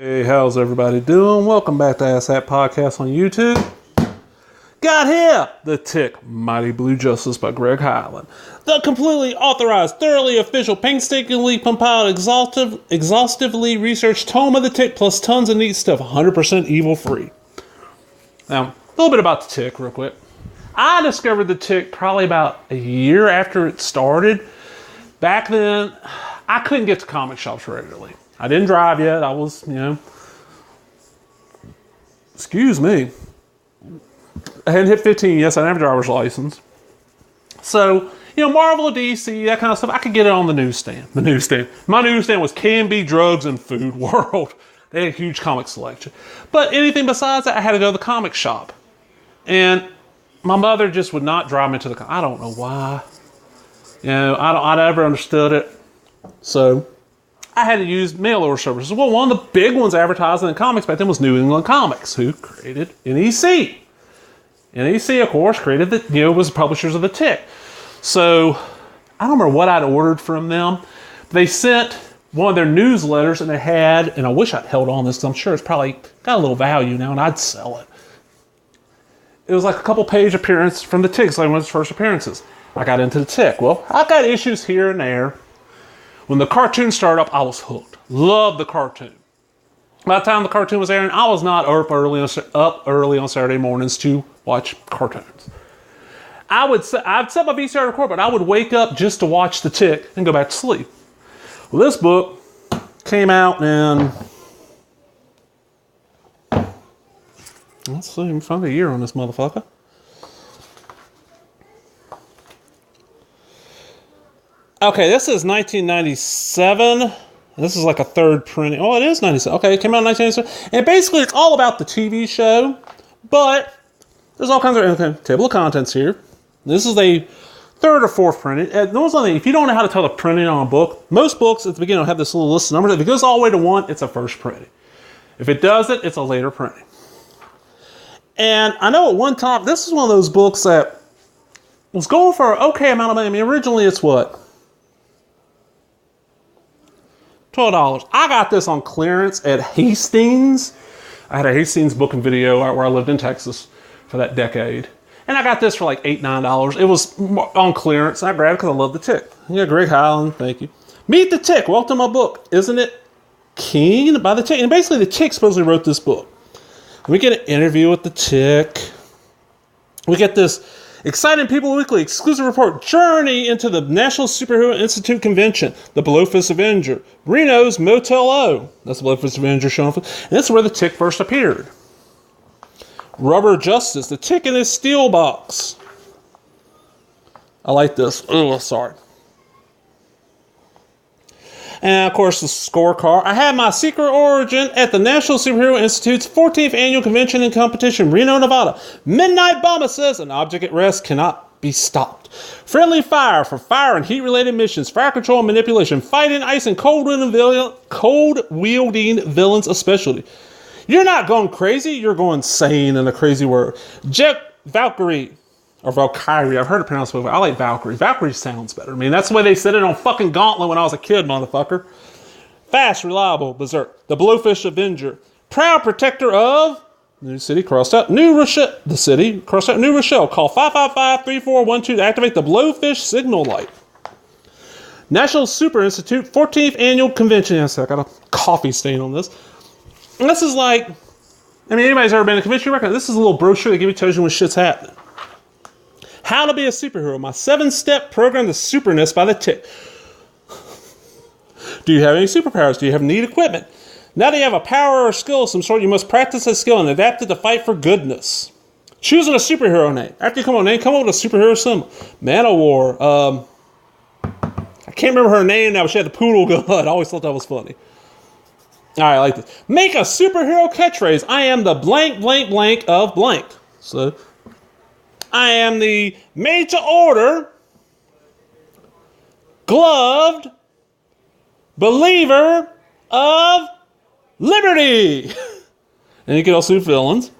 Hey, how's everybody doing? Welcome back to Ask That Podcast on YouTube. Got here! The Tick, Mighty Blue Justice by Greg Hyland. The completely authorized, thoroughly official, painstakingly compiled, exhaustively researched tome of The Tick, plus tons of neat stuff, 100% evil free. Now, a little bit about The Tick real quick. I discovered The Tick probably about a year after it started. Back then, I couldn't get to comic shops regularly. I didn't drive yet. I was, excuse me. I hadn't hit 15 yet, so I didn't have a driver's license. So, Marvel, DC, that kind of stuff, I could get it on the newsstand. My newsstand was Can-Be Drugs and Food World. They had a huge comic selection. But anything besides that, I had to go to the comic shop. And my mother just would not drive me to the I don't know why. I never understood it. So I had to use mail order services. Well, one of the big ones advertising in comics back then was New England Comics, who created NEC. NEC, of course, was the publishers of The Tick. So I don't remember what I'd ordered from them. They sent one of their newsletters, and they had, and I wish I'd held on this, because I'm sure it's probably got a little value now, and I'd sell it. It was like a couple page appearance from The Tick. It's like one of his first appearances. I got into The Tick. Well, I've got issues here and there. When the cartoon started up, I was hooked. Loved the cartoon. By the time the cartoon was airing, I was not up early on Saturday mornings to watch cartoons. I'd set my VCR to record, but I would wake up just to watch The Tick and go back to sleep. Well, this book came out in, let's see, I'm finding the year on this motherfucker. Okay, this is 1997. This is like a third printing. Oh, it is 97. Okay, it came out in 1997. And basically, it's all about the TV show, but there's all kinds of table of contents here. This is a third or fourth printing. And notice one thing, if you don't know how to tell the printing on a book, most books at the beginning will have this little list of numbers. If it goes all the way to 1, it's a first printing. If it doesn't, it's a later printing. And I know at one time, this is one of those books that was going for an okay amount of money. I mean, originally it's what? $12. I got this on clearance at Hastings. I had a Hastings book and video where I lived in Texas for that decade. And I got this for like $8, $9. It was on clearance. I grabbed it because I love The Tick. Yeah, Greg Hyland, thank you. Meet The Tick. Welcome to my book. Isn't it keen by The Tick? And basically The Tick supposedly wrote this book. We get an interview with The Tick. We get this exciting People Weekly exclusive report, journey into the National Superhero Institute Convention, the Blowfist Avenger, Reno's Motel O. That's the Blowfist Avenger showing. And this is where The Tick first appeared. Rubber Justice, The Tick in his steel box. I like this. Oh, sorry. And, of course, the scorecard. I had my secret origin at the National Superhero Institute's 14th Annual Convention and Competition, Reno, Nevada. Midnight Bomber says an object at rest cannot be stopped. Friendly fire for fire and heat-related missions, fire control and manipulation, fighting ice and cold-wielding villains a specialty. You're not going crazy, you're going sane in a crazy word. Jet Valkyrie. Or Valkyrie. I've heard it pronounced before. I like Valkyrie. Valkyrie sounds better. I mean, that's the way they said it on fucking Gauntlet when I was a kid, motherfucker. Fast, reliable, berserk. The Blowfish Avenger. Proud protector of New City, crossed out. New Rochelle. The city, crossed out. New Rochelle. Call 555-3412 to activate the Blowfish signal light. National Super Institute 14th Annual Convention. Yes, I got a coffee stain on this. And this is like, anybody's ever been to a convention, you reckon this is a little brochure that tells you when shit's happening. How to be a superhero, my 7-step program to superness by The Tick. Do you have any superpowers? Do you have neat equipment? Now that you have a power or a skill of some sort, you must practice that skill and adapt it to fight for goodness. Choosing a superhero name. After you come up with a name, come up with a superhero symbol. Manowar. I can't remember her name now, but she had the poodle gun. I always thought that was funny. All right, I like this. Make a superhero catchphrase. I am the blank, blank, blank of blank. So I am the made-to-order, gloved believer of liberty. And you can also do villains.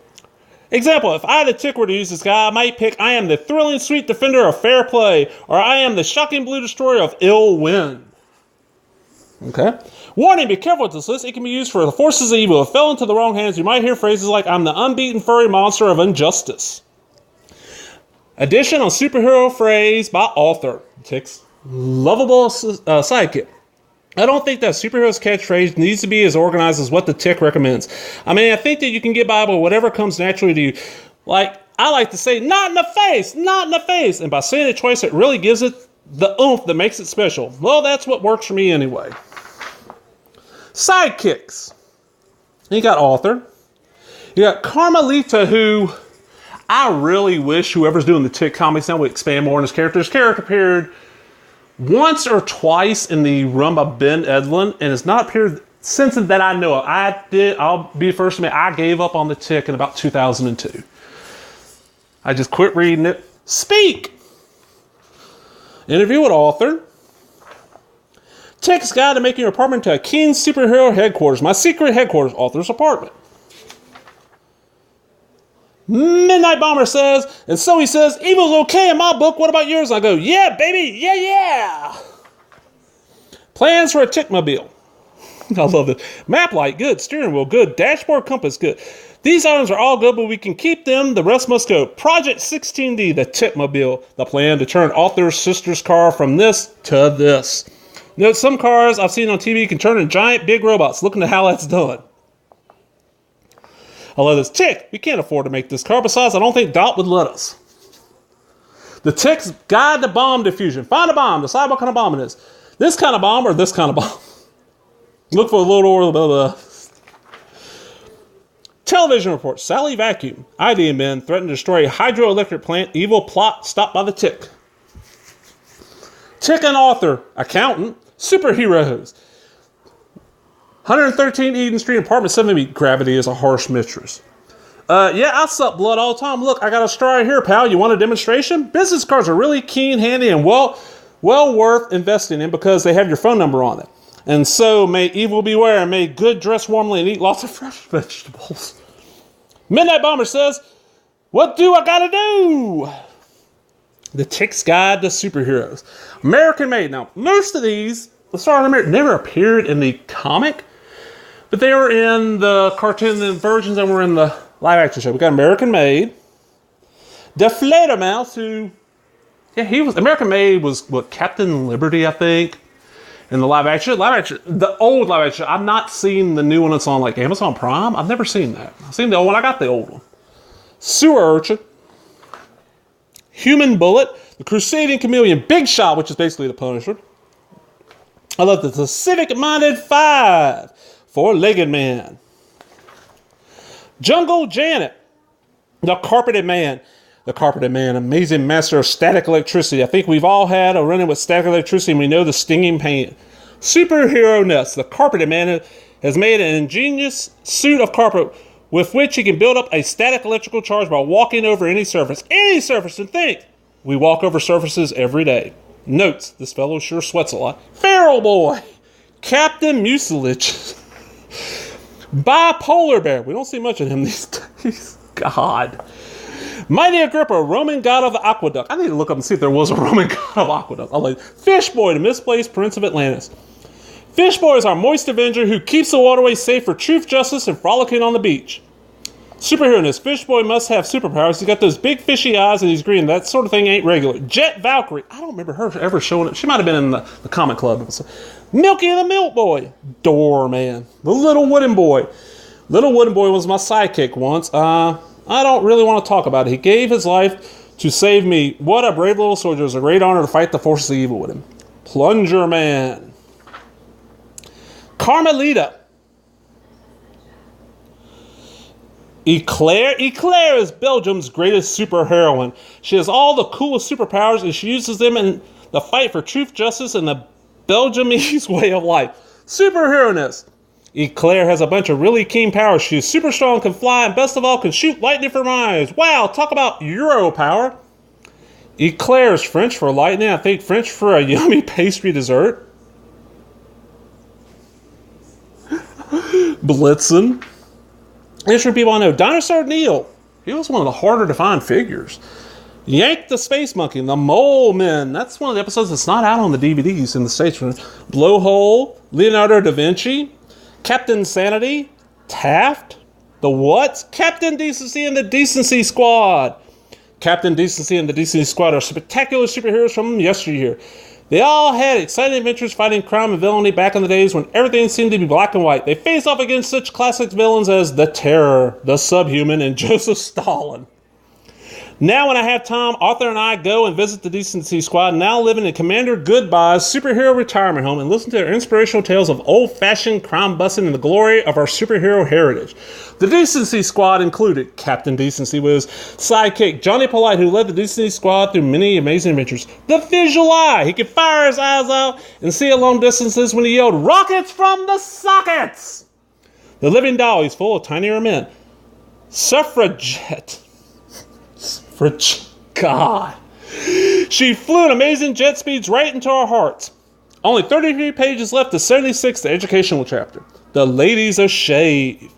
Example, if I, The Tick, were to use this guy, I might pick, I am the thrilling sweet defender of fair play, or I am the shocking blue destroyer of ill wind. Okay. Warning, be careful with this list. It can be used for the forces of evil. If it fell into the wrong hands, you might hear phrases like, I'm the unbeaten furry monster of injustice. Addition on superhero phrase by author. Tick's lovable sidekick. I don't think that superhero's catchphrase needs to be as organized as what the Tick recommends. I mean, I think that you can get by with whatever comes naturally to you. Like, I like to say, not in the face, not in the face. And by saying it twice, it really gives it the oomph that makes it special. Well, that's what works for me anyway. Sidekicks. You got author. You got Carmelita, who I really wish whoever's doing the Tick comics now would expand more on his character. His character appeared once or twice in the run by Ben Edlund, and has not appeared since that I know of. I'll be the first to admit, I gave up on the Tick in about 2002. I just quit reading it. Speak! Interview with author. Tick's Guide to Making Your Apartment to a Keen Superhero Headquarters. My secret headquarters, author's apartment. Midnight Bomber says, and so he says, evil's okay in my book, what about yours? I go, yeah, baby, yeah. Plans for a Tickmobile. I love this. Map light, good. Steering wheel, good. Dashboard compass, good. These items are all good, but we can keep them. The rest must go. Project 16D, the Tickmobile. The plan to turn author's sister's car from this to this. You know, some cars I've seen on TV can turn into giant, big robots. Looking at how that's done. I love this. Tick, we can't afford to make this car. Besides, I don't think Dot would let us. The Tick's Guide to Bomb Diffusion. Find a bomb. Decide what kind of bomb it is. This kind of bomb or this kind of bomb. Look for a little or blah, blah. Television report. Sally Vacuum. Idea men threaten to destroy a hydroelectric plant. Evil plot stopped by the Tick. Tick and author. Accountant. Superheroes. 113 Eden Street, apartment 7B. Gravity is a harsh mistress. Yeah, I suck blood all the time. Look, I got a straw right here, pal. You want a demonstration? Business cards are really keen, handy, and well worth investing in because they have your phone number on it. And so, may evil beware, and may good dress warmly and eat lots of fresh vegetables. Midnight Bomber says, what do I gotta do? The Tick's Guide to Superheroes. American made. Now, most of these, the Star America, never appeared in the comic, but they were in the cartoon versions and were in the live action show. We got American made. Deflator Mouse, who, yeah, he was, American made was, what, Captain Liberty, I think, in the live action. The old live action. I've not seen the new one that's on like Amazon Prime. I've never seen that. I've seen the old one. I got the old one. Sewer Urchin. Human Bullet. The Crusading Chameleon. Big Shot, which is basically the Punisher. I love this. The Civic Minded 5. Four-Legged Man. Jungle Janet. The Carpeted Man. The Carpeted Man, amazing master of static electricity. I think we've all had a run-in with static electricity and we know the stinging pain. Superhero Nest. The Carpeted Man has made an ingenious suit of carpet with which he can build up a static electrical charge by walking over any surface. Any surface, and think. We walk over surfaces every day. Notes, this fellow sure sweats a lot. Feral Boy. Captain Mucilage. Bipolar Bear. We don't see much of him these days. God. Mighty Agrippa, Roman god of the aqueduct. I need to look up and see if there was a Roman god of aqueduct. I like Fish Boy, the misplaced prince of Atlantis. Fish Boy is our moist avenger who keeps the waterways safe for truth, justice, and frolicking on the beach. Superhero-ness. Fish Boy must have superpowers. He's got those big fishy eyes and he's green. That sort of thing ain't regular. Jet Valkyrie. I don't remember her ever showing it. She might have been in the comic club episode. Milky and the Milk Boy. Doorman. The Little Wooden Boy. Little Wooden Boy was my sidekick once. I don't really want to talk about it. He gave his life to save me. What a brave little soldier. It was a great honor to fight the forces of evil with him. Plunger Man. Carmelita. Eclair. Eclair is Belgium's greatest superheroine. She has all the coolest superpowers and she uses them in the fight for truth, justice, and the Belgiumese way of life. Superhero-ness. Eclair has a bunch of really keen powers. She's super strong, can fly, and best of all, can shoot lightning from her eyes. Wow, talk about Euro power. Eclair is French for lightning. I think French for a yummy pastry dessert. Blitzen. Interesting people I know. Dinosaur Neil. He was one of the harder to find figures. Yank the Space Monkey, the Mole Men. That's one of the episodes that's not out on the DVDs in the States. Blowhole, Leonardo da Vinci, Captain Sanity, Taft, the what? Captain Decency and the Decency Squad. Captain Decency and the Decency Squad are spectacular superheroes from yesteryear. They all had exciting adventures fighting crime and villainy back in the days when everything seemed to be black and white. They faced off against such classic villains as the Terror, the Subhuman, and Joseph Stalin. Now when I have time, Arthur and I go and visit the Decency Squad, now living in Commander Goodbye's superhero retirement home, and listen to their inspirational tales of old-fashioned crime busting and the glory of our superhero heritage. The Decency Squad included Captain Decency with his sidekick, Johnny Polite, who led the Decency Squad through many amazing adventures. The Visual Eye, he could fire his eyes out and see at long distances when he yelled, "Rockets from the sockets!" The Living Doll, he's full of tinier men. Suffragette. God. She flew at amazing jet speeds right into our hearts. Only 33 pages left to 76, the educational chapter. The Ladies of Shave.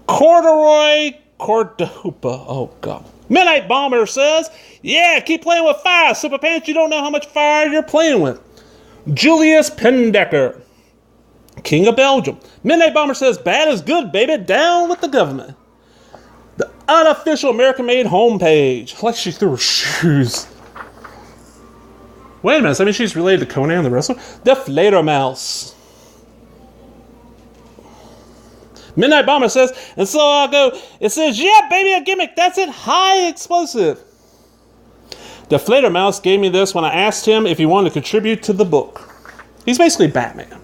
Corduroy Cordoba. Oh, God. Midnight Bomber says, yeah, keep playing with fire, Super Pants. You don't know how much fire you're playing with. Julius Pendecker. King of Belgium. Midnight Bomber says, bad is good, baby. Down with the government. The unofficial American-made homepage. Like she threw her shoes. Wait a minute. I mean, she's related to Conan the wrestler. The Fledermaus. Midnight Bomber says, and so I'll go. It says, yeah, baby, a gimmick. That's it. High explosive. The Fledermaus gave me this when I asked him if he wanted to contribute to the book. He's basically Batman.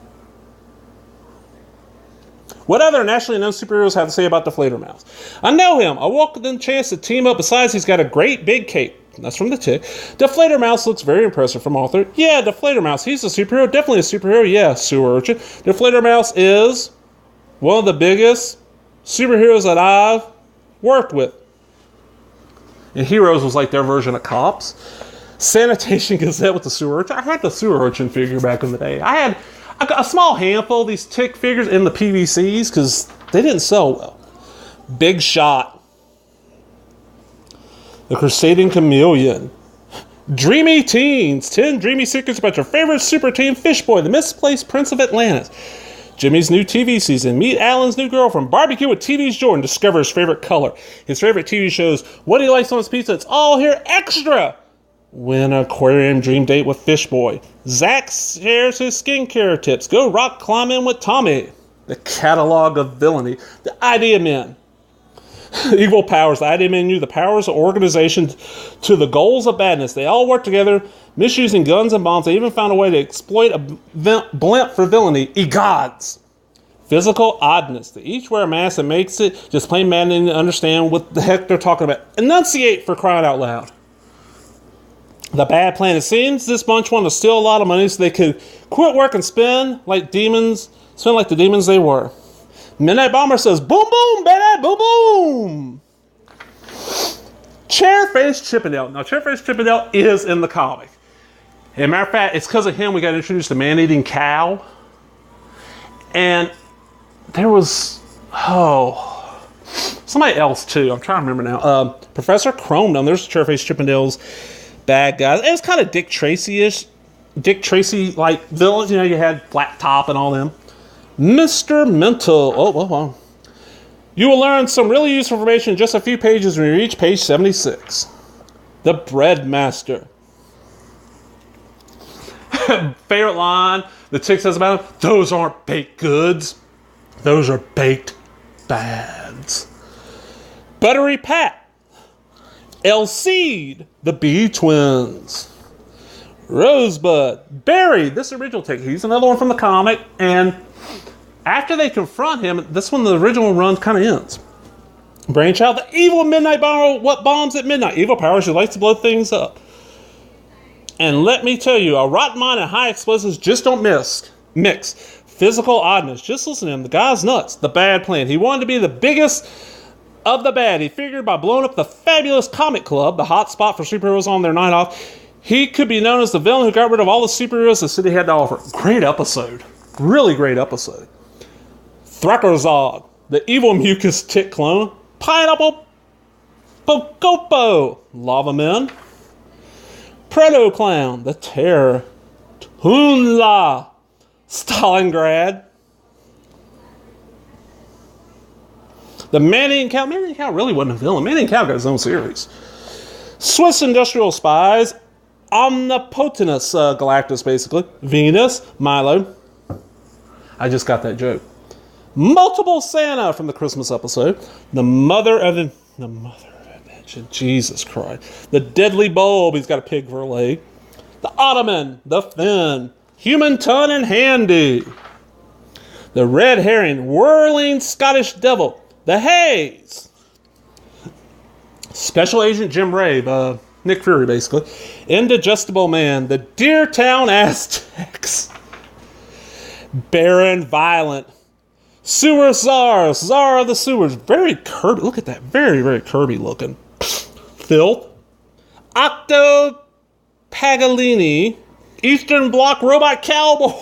What other nationally known superheroes have to say about the Fledermaus? I know him. I welcome the chance to team up. Besides, he's got a great big cape. That's from the Tick. The Fledermaus looks very impressive from Arthur. Yeah, the Fledermaus. He's a superhero. Definitely a superhero. Yeah, sewer urchin. The Fledermaus is one of the biggest superheroes that I've worked with. And Heroes was like their version of Cops. Sanitation Gazette with the sewer urchin. I had the sewer urchin figure back in the day. I got a small handful of these Tick figures in the PVCs because they didn't sell well. Big Shot. The Crusading Chameleon. Dreamy Teens. 10 dreamy secrets about your favorite super team, Fish Boy, the misplaced Prince of Atlantis. Jimmy's new TV season. Meet Alan's new girlfriend. Barbecue with TV's Jordan. Discover his favorite color. His favorite TV shows. What he likes on his pizza. It's all here extra. Win an aquarium dream date with Fish Boy. Zach shares his skincare tips. Go rock climbing with Tommy. The catalog of villainy. The Idea Men. Equal powers. The Idea Men knew the powers of organization to the goals of badness. They all work together, misusing guns and bombs. They even found a way to exploit a blimp for villainy. Egods. Physical oddness. They each wear a mask that makes it just plain maddening to understand what the heck they're talking about. Enunciate, for crying out loud. The Bad Plan. It seems this bunch wanted to steal a lot of money so they could quit work and spend like the demons they were. Midnight Bomber says, boom, boom, baby, boom, boom. Chairface Chippendale. Now, Chairface Chippendale is in the comic. As a matter of fact, it's because of him we got introduced to Man-Eating Cow. And there was, somebody else too. I'm trying to remember now. Professor Chrome. Now, there's Chairface Chippendale's bad guys. It was kind of Dick Tracy-ish. Dick Tracy-like villains. You know, you had Flat Top and all them. Mr. Mental. Oh. You will learn some really useful information in just a few pages when you reach page 76. The Bread Master. Favorite line the Tick says about him, those aren't baked goods. Those are baked bads. Buttery Pat. El Cid. The Bee Twins. Rosebud. Barry. This original Tick. He's another one from the comic. And after they confront him, this one, the original run kind of ends. Brainchild, the evil Midnight Bomber, what bombs at midnight? Evil powers who likes to blow things up. And let me tell you, a rotten mind and high explosives just don't mix. Physical oddness. Just listen to him. The guy's nuts. The Bad Plan. He wanted to be the biggest of the bad. He figured by blowing up the fabulous comic club, the hot spot for superheroes on their night off, he could be known as the villain who got rid of all the superheroes the city had to offer. Great episode. Really great episode. Thrakkerzog, the evil mucus Tick clone. Pineapple Pocopo, Lava Men. Proto Clown, the Terror, Tunla, Stalingrad, the Man-Eating Cow. Man-Eating Cow really wasn't a villain. Man-Eating Cow got his own series. Swiss Industrial Spies, Omnipotenus Galactus, basically. Venus, Milo. I just got that joke. Multiple Santa from the Christmas episode. The Mother of Invention. Jesus Christ. The Deadly Bulb. He's got a pig for a leg. The Ottoman. The Finn. Human Ton and Handy. The Red Herring. Whirling Scottish Devil. The Haze. Special Agent Jim Ray. Nick Fury, basically. Indigestible Man. The Deer Town Aztecs. Baron Violent. Sewer Czar. Czar of the Sewers. Very Kirby. Look at that. Very, very Kirby looking. Filth. Octo Paganini. Eastern Bloc Robot Cowboy.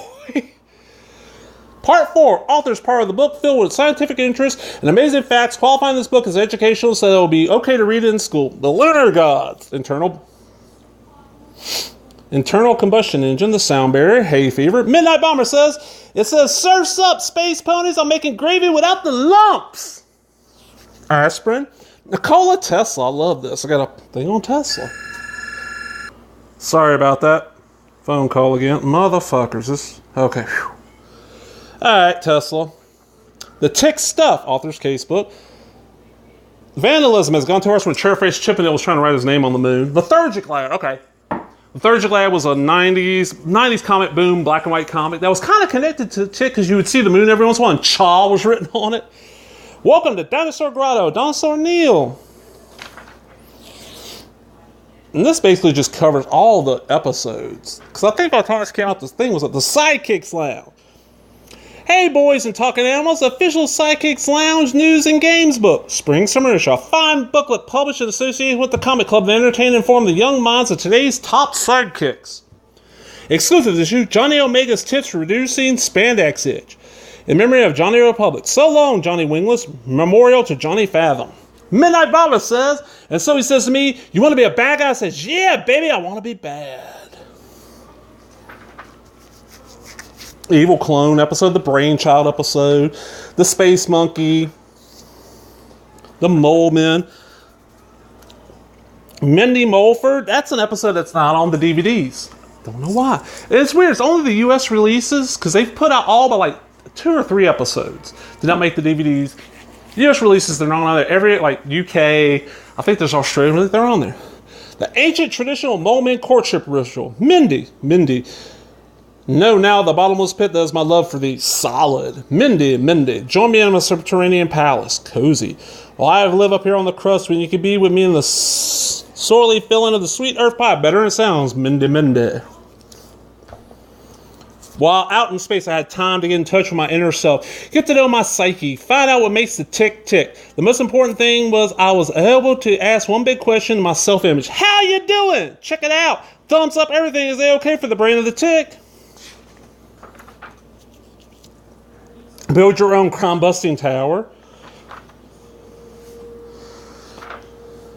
Part 4. Author's part of the book filled with scientific interest and amazing facts qualifying this book as educational so that it will be okay to read it in school. The Lunar Gods. Internal combustion engine, the sound barrier, hay fever. Midnight Bomber says, surfs up, space ponies. I'm making gravy without the lumps. Aspirin. Nikola Tesla. I love this. I got a thing on Tesla. Sorry about that. Phone call again. Motherfuckers. Okay. Whew. Alright, Tesla. The Tick Stuff, author's casebook. Vandalism has gone to us when Chairface Chippendale was trying to write his name on the moon. Lethargic Lad. Okay. Lethargic Lad was a 90s comic boom, black and white comic that was kind of connected to Tick because you would see the moon every once in a while and Chaw was written on it. Welcome to Dinosaur Grotto, Dinosaur Neil. And this basically just covers all the episodes. Because I think by the time this came out, this thing was at the Sidekicks Lounge. Hey boys and talking animals, official Sidekicks Lounge news and games book. Spring Summer Issue, a fine booklet published and associated with the comic club to entertain and inform the young minds of today's top sidekicks. Exclusive issue, Johnny Omega's tips for reducing spandex itch. In memory of Johnny Republic. So long, Johnny Wingless. Memorial to Johnny Fathom. Midnight Bomber says, and so he says to me, you want to be a bad guy? I says, yeah, baby, I want to be bad. Evil Clone episode, the Brainchild episode, the Space Monkey, the Mole Men. Mindy Mulford, that's an episode that's not on the DVDs. Don't know why. It's weird. It's only the US releases because they've put out all but like 2 or 3 episodes. Did not make the DVDs. US releases, they're not on there. Every, like, UK, I think there's Australia, they're on there. The Ancient Traditional Mole Men Courtship Ritual. Mindy. No, now the bottomless pit does my love for thee. Solid. Mindy. Join me in my subterranean palace. Cozy. While I live up here on the crust, when you can be with me in the sorely filling of the sweet earth pie. Better than it sounds. Mindy. While out in space, I had time to get in touch with my inner self. Get to know my psyche. Find out what makes the tick tick. The most important thing was I was able to ask one big question to my self-image. How you doing? Check it out. Thumbs up everything. Is they okay for the brain of the tick? Build your own crime-busting tower.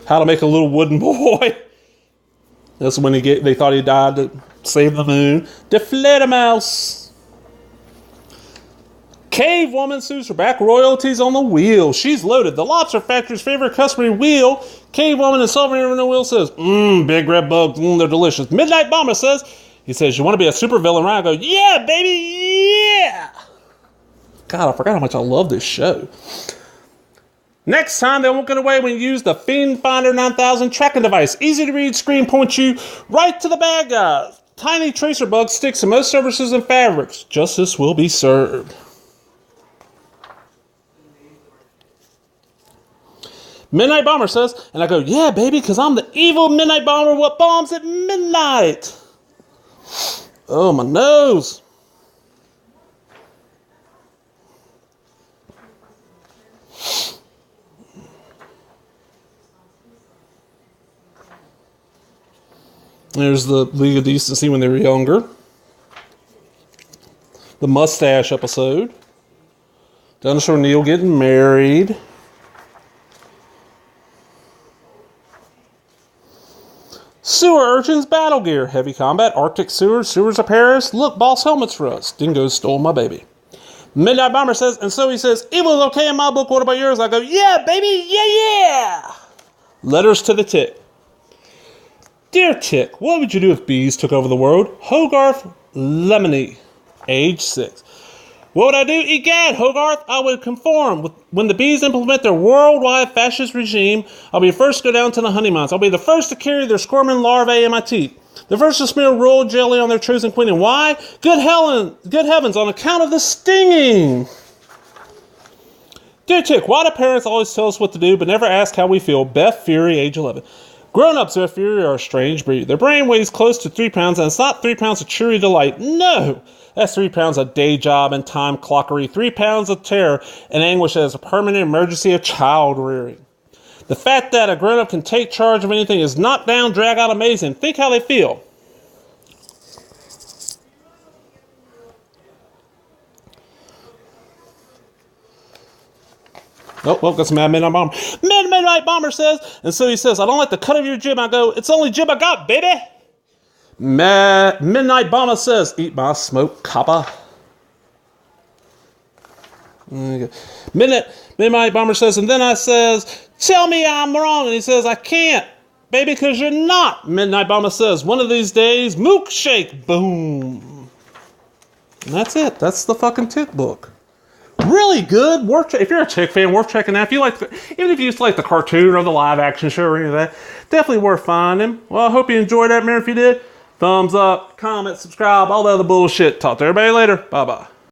How to make a little wooden boy. That's when they thought he died to save the moon. Deflate a mouse. Cave Woman sues for back royalties on the wheel. She's loaded. The Lobster Factory's favorite customer wheel. Cave Woman and Sullivan in the wheel says, big red bugs, they're delicious. Midnight Bomber says, you want to be a supervillain, right? I go, yeah, baby, yeah. God, I forgot how much I love this show. Next time, they won't get away when you use the Fiend Finder 9000 tracking device. Easy to read screen points you right to the bad guys. Tiny tracer bug sticks to most surfaces and fabrics. Justice will be served. Midnight Bomber says, and I go, yeah, baby, because I'm the evil Midnight Bomber what bombs at midnight. Oh, my nose. There's the League of Decency when they were younger. The mustache episode. Dinosaur Neil getting married. Sewer urchins battle gear. Heavy combat. Arctic sewers. Sewers of Paris. Look, boss helmets for us. Dingoes stole my baby. Midnight Bomber says, and so he says, evil is okay in my book. What about yours? I go, yeah, baby. Yeah. Letters to the Tick. Dear Tick, what would you do if bees took over the world? Hogarth Lemony, age 6. What would I do? Egad, Hogarth, I would conform. When the bees implement their worldwide fascist regime, I'll be the first to go down to the honey mines. I'll be the first to carry their squirming larvae in my teeth. The first to smear royal jelly on their chosen queen. And why? Good heavens, on account of the stinging. Dear Tick, why do parents always tell us what to do but never ask how we feel? Beth Fury, age 11. Grown-ups, Beth Fury, are a strange breed. Their brain weighs close to 3 pounds, and it's not 3 pounds of cheery delight. No! That's 3 pounds of day job and time clockery. 3 pounds of terror and anguish as a permanent emergency of child rearing. The fact that a grown-up can take charge of anything is knock down, drag out, amazing. Think how they feel. Oh, well, got some Mad Midnight Bomber. Mad Midnight Bomber says, and so he says, I don't like the cut of your jib. I go, it's the only jib I got, baby. Mad Midnight Bomber says, eat my smoke, copper. Midnight Bomber says, and then I says, tell me I'm wrong. And he says, I can't, baby, because you're not. Midnight Bomber says, one of these days, mook shake, boom. And that's it. That's the fucking Tick book. Really good. If you're a Tick fan, worth checking out. If you like, even if you just like the cartoon or the live action show or any of that, definitely worth finding. Well, I hope you enjoyed that, man. If you did, thumbs up, comment, subscribe, all the other bullshit. Talk to everybody later. Bye bye.